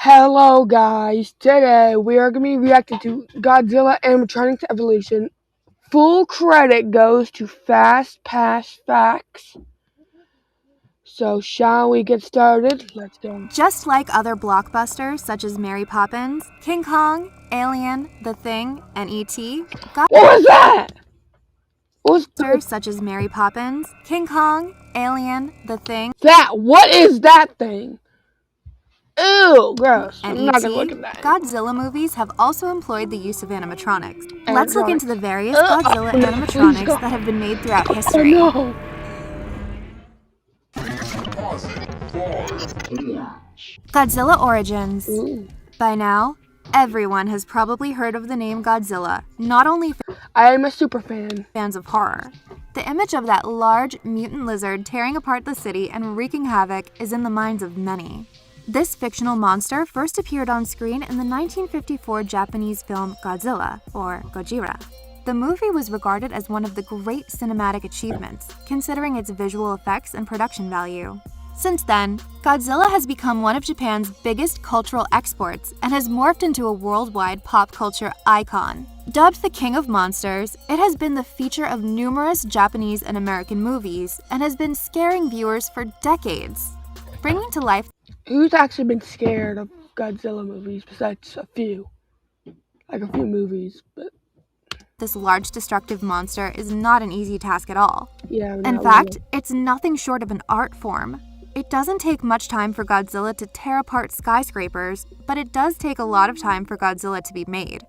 Hello guys, today we are going to be reacting to Godzilla Animatronics Evolution. Full credit goes to Fast Pass Facts. So shall we get started? Let's go. Just like other blockbusters such as Mary Poppins, King Kong, Alien, The Thing, and E.T., What was that? blockbusters such as Mary Poppins, King Kong, Alien, The Thing, What is that thing? Ew, gross. and I'm not going to E.T., look at that. Godzilla movies have also employed the use of animatronics. Animatronics. Let's look into the various Godzilla animatronics that have been made throughout history. Oh no! Godzilla Origins. Ooh. By now, everyone has probably heard of the name Godzilla, not only I am a super fan. fans of horror. The image of that large, mutant lizard tearing apart the city and wreaking havoc is in the minds of many. This fictional monster first appeared on screen in the 1954 Japanese film Godzilla, or Gojira. The movie was regarded as one of the great cinematic achievements, considering its visual effects and production value. Since then, Godzilla has become one of Japan's biggest cultural exports and has morphed into a worldwide pop culture icon. Dubbed the King of Monsters, it has been the feature of numerous Japanese and American movies and has been scaring viewers for decades. Bringing to life Who's actually been scared of Godzilla movies besides a few? Like a few movies, but this large destructive monster is not an easy task at all. yeah. In fact, it's nothing short of an art form. It doesn't take much time for Godzilla to tear apart skyscrapers, but it does take a lot of time for Godzilla to be made.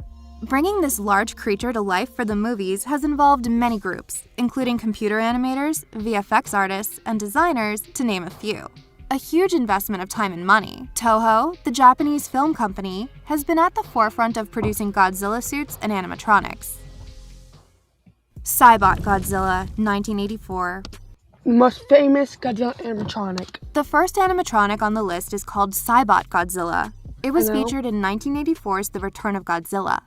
Bringing this large creature to life for the movies has involved many groups, including computer animators, VFX artists, and designers, to name a few. A huge investment of time and money. Toho, the Japanese film company, has been at the forefront of producing Godzilla suits and animatronics. Cybot Godzilla, 1984. The most famous Godzilla animatronic. The first animatronic on the list is called Cybot Godzilla. It was featured in 1984's The Return of Godzilla.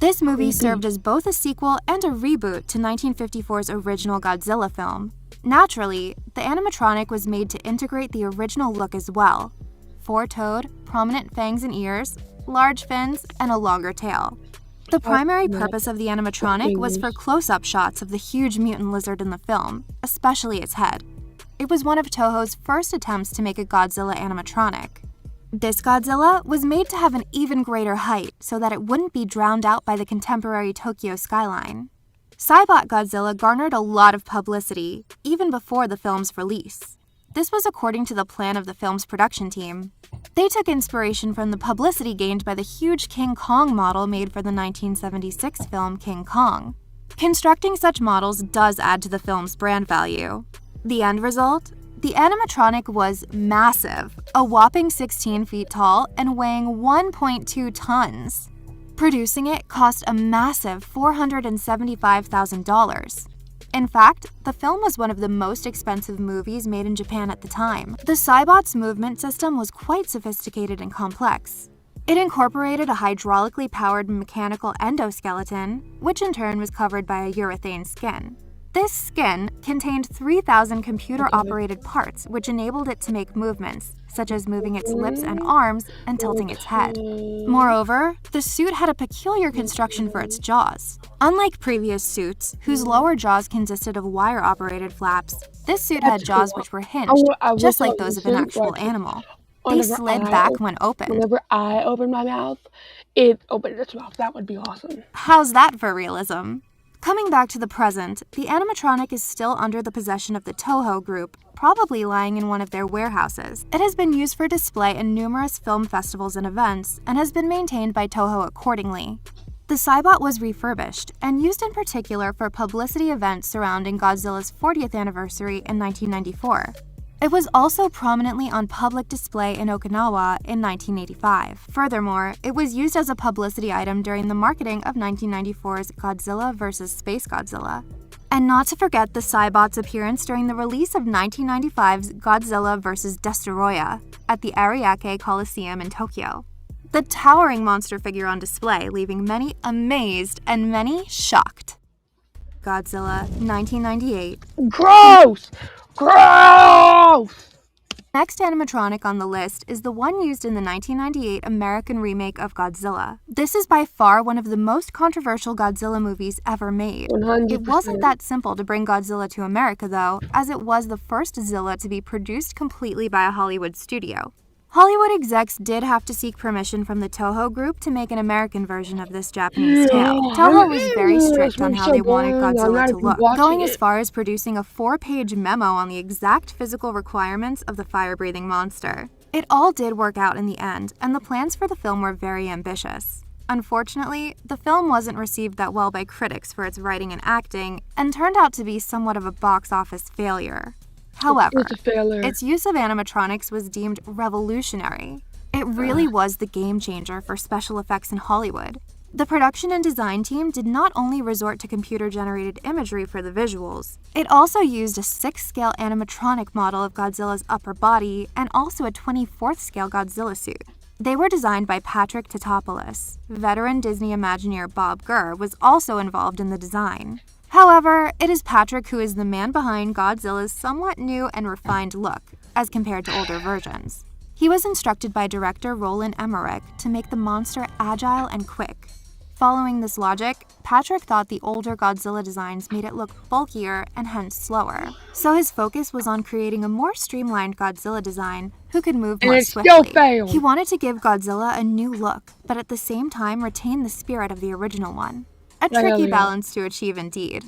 This movie served as both a sequel and a reboot to 1954's original Godzilla film. Naturally, the animatronic was made to integrate the original look as well. Four-toed, prominent fangs and ears, large fins, and a longer tail. The primary purpose of the animatronic was for close-up shots of the huge mutant lizard in the film, especially its head. It was one of Toho's first attempts to make a Godzilla animatronic. This Godzilla was made to have an even greater height so that it wouldn't be drowned out by the contemporary Tokyo skyline. Cybot Godzilla garnered a lot of publicity, even before the film's release. This was according to the plan of the film's production team. They took inspiration from the publicity gained by the huge King Kong model made for the 1976 film King Kong. Constructing such models does add to the film's brand value. The end result? The animatronic was massive, a whopping 16 feet tall and weighing 1.2 tons. Producing it cost a massive $475,000. In fact, the film was one of the most expensive movies made in Japan at the time. The Cybot's movement system was quite sophisticated and complex. It incorporated a hydraulically powered mechanical endoskeleton, which in turn was covered by a urethane skin. This skin contained 3,000 computer-operated parts, which enabled it to make movements, such as moving its lips and arms and tilting its head. Moreover, the suit had a peculiar construction for its jaws. Unlike previous suits, whose lower jaws consisted of wire-operated flaps, this suit had jaws which were hinged, just like those of an actual animal. They slid back when opened. Whenever I open my mouth, it opened its mouth. That would be awesome. How's that for realism? Coming back to the present, the animatronic is still under the possession of the Toho Group, probably lying in one of their warehouses. It has been used for display in numerous film festivals and events, and has been maintained by Toho accordingly. The Cybot was refurbished, and used in particular for publicity events surrounding Godzilla's 40th anniversary in 1994. It was also prominently on public display in Okinawa in 1985. Furthermore, it was used as a publicity item during the marketing of 1994's Godzilla vs. Space Godzilla. And not to forget the Cybot's appearance during the release of 1995's Godzilla vs. Destoroyah at the Ariake Coliseum in Tokyo. the towering monster figure on display, leaving many amazed and many shocked. Godzilla, 1998. Gross! Gross! Next animatronic on the list is the one used in the 1998 American remake of Godzilla. This is by far one of the most controversial Godzilla movies ever made. 100%. It wasn't that simple to bring Godzilla to America, though, as it was the first Zilla to be produced completely by a Hollywood studio. Hollywood execs did have to seek permission from the Toho Group to make an American version of this Japanese tale. Toho was very strict on how they wanted Godzilla to look, going as far as producing a 4-page memo on the exact physical requirements of the fire-breathing monster. It all did work out in the end, and the plans for the film were very ambitious. Unfortunately, the film wasn't received that well by critics for its writing and acting, and turned out to be somewhat of a box office failure. However, its use of animatronics was deemed revolutionary. It really was the game changer for special effects in Hollywood. The production and design team did not only resort to computer-generated imagery for the visuals, it also used a 6-scale animatronic model of Godzilla's upper body and also a 24th-scale Godzilla suit. They were designed by Patrick Tatopoulos. Veteran Disney Imagineer Bob Gurr was also involved in the design. However, it is Patrick who is the man behind Godzilla's somewhat new and refined look, as compared to older versions. He was instructed by director Roland Emmerich to make the monster agile and quick. Following this logic, Patrick thought the older Godzilla designs made it look bulkier and hence slower. So his focus was on creating a more streamlined Godzilla design who could move more swiftly. Still failed. He wanted to give Godzilla a new look, but at the same time retain the spirit of the original one. A tricky balance to achieve indeed.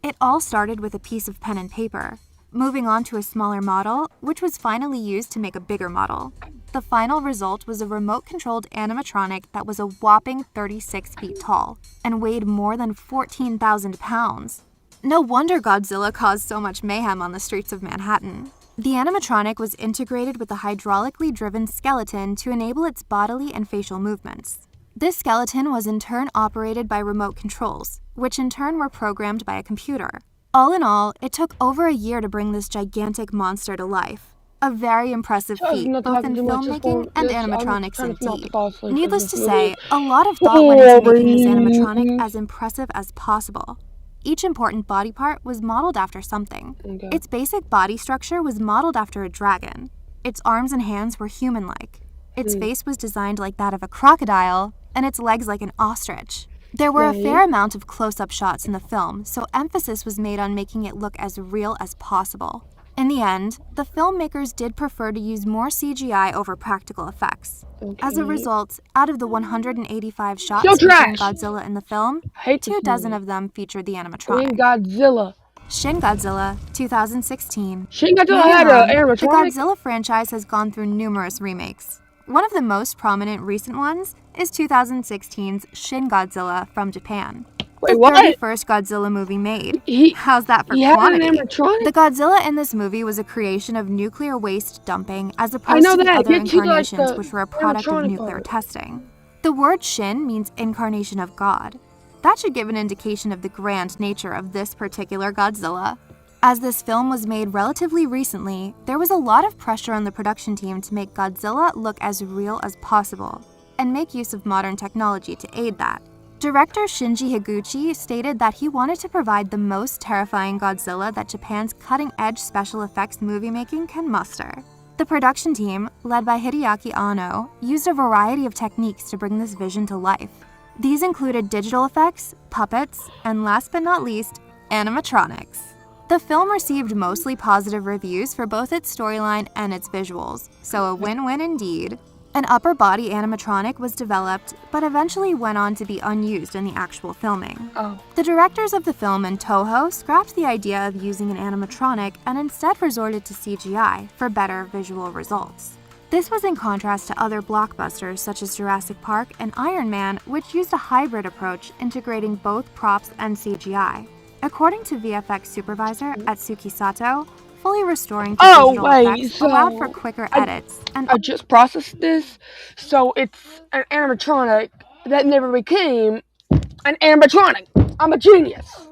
It all started with a piece of pen and paper, moving on to a smaller model, which was finally used to make a bigger model. The final result was a remote-controlled animatronic that was a whopping 36 feet tall and weighed more than 14,000 pounds. No wonder Godzilla caused so much mayhem on the streets of Manhattan. The animatronic was integrated with a hydraulically driven skeleton to enable its bodily and facial movements. This skeleton was in turn operated by remote controls, which in turn were programmed by a computer. All in all, it took over a year to bring this gigantic monster to life. A very impressive feat, both in filmmaking and animatronics indeed. Needless to say, a lot of thought went into making this animatronic as impressive as possible. Each important body part was modeled after something. Its basic body structure was modeled after a dragon. Its arms and hands were human-like. Its face was designed like that of a crocodile, and its legs like an ostrich. There were a fair amount of close-up shots in the film, so emphasis was made on making it look as real as possible. In the end, the filmmakers did prefer to use more CGI over practical effects. As a result, out of the 185 shots featuring Godzilla in the film, 24 of them featured the animatronic. Shin Godzilla, 2016. Shin Godzilla had an animatronic? The Godzilla franchise has gone through numerous remakes. One of the most prominent recent ones is 2016's Shin Godzilla from Japan. Wait, the what? 31st Godzilla movie made. How's that for quantity? The Godzilla in this movie was a creation of nuclear waste dumping as opposed to the other incarnations which were a product of nuclear testing. The word Shin means incarnation of God. That should give an indication of the grand nature of this particular Godzilla. As this film was made relatively recently, there was a lot of pressure on the production team to make Godzilla look as real as possible, and make use of modern technology to aid that. Director Shinji Higuchi stated that he wanted to provide the most terrifying Godzilla that Japan's cutting-edge special effects movie making can muster. The production team, led by Hideaki Anno, used a variety of techniques to bring this vision to life. These included digital effects, puppets, and last but not least, animatronics. The film received mostly positive reviews for both its storyline and its visuals, so a win-win indeed. An upper body animatronic was developed, but eventually went on to be unused in the actual filming. The directors of the film and Toho scrapped the idea of using an animatronic and instead resorted to CGI for better visual results. This was in contrast to other blockbusters such as Jurassic Park and Iron Man, which used a hybrid approach integrating both props and CGI. According to VFX supervisor Atsuki Sato, fully restoring to digital effects allowed for quicker edits. And I just processed this, so it's an animatronic that never became an animatronic. I'm a genius.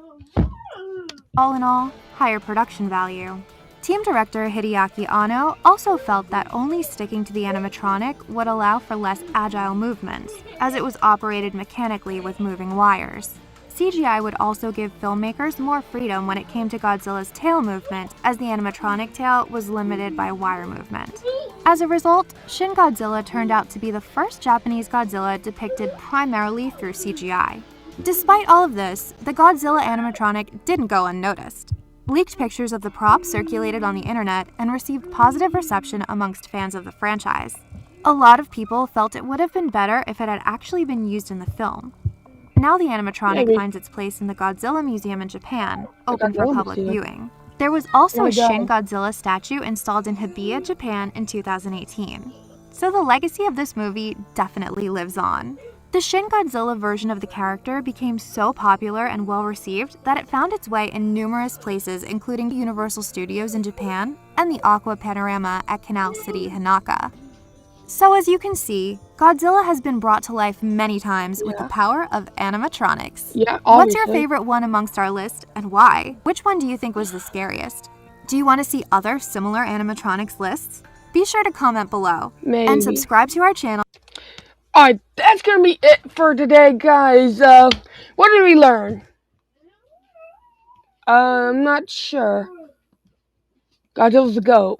All in all, higher production value. Team director Hideaki Anno also felt that only sticking to the animatronic would allow for less agile movements, as it was operated mechanically with moving wires. CGI would also give filmmakers more freedom when it came to Godzilla's tail movement, as the animatronic tail was limited by wire movement. As a result, Shin Godzilla turned out to be the first Japanese Godzilla depicted primarily through CGI. Despite all of this, the Godzilla animatronic didn't go unnoticed. Leaked pictures of the prop circulated on the internet and received positive reception amongst fans of the franchise. A lot of people felt it would have been better if it had actually been used in the film. Now the animatronic finds its place in the Godzilla Museum in Japan, open for public viewing. There was also a Shin Godzilla statue installed in Hibiya, Japan in 2018. So the legacy of this movie definitely lives on. The Shin Godzilla version of the character became so popular and well-received that it found its way in numerous places, including Universal Studios in Japan and the Aqua Panorama at Canal City, Hanaka. So as you can see, Godzilla has been brought to life many times with the power of animatronics. What's your favorite one amongst our list, and why? Which one do you think was the scariest? Do you want to see other similar animatronics lists? Be sure to comment below. And subscribe to our channel. Alright, that's gonna be it for today, guys. What did we learn? I'm not sure. Godzilla's the GOAT.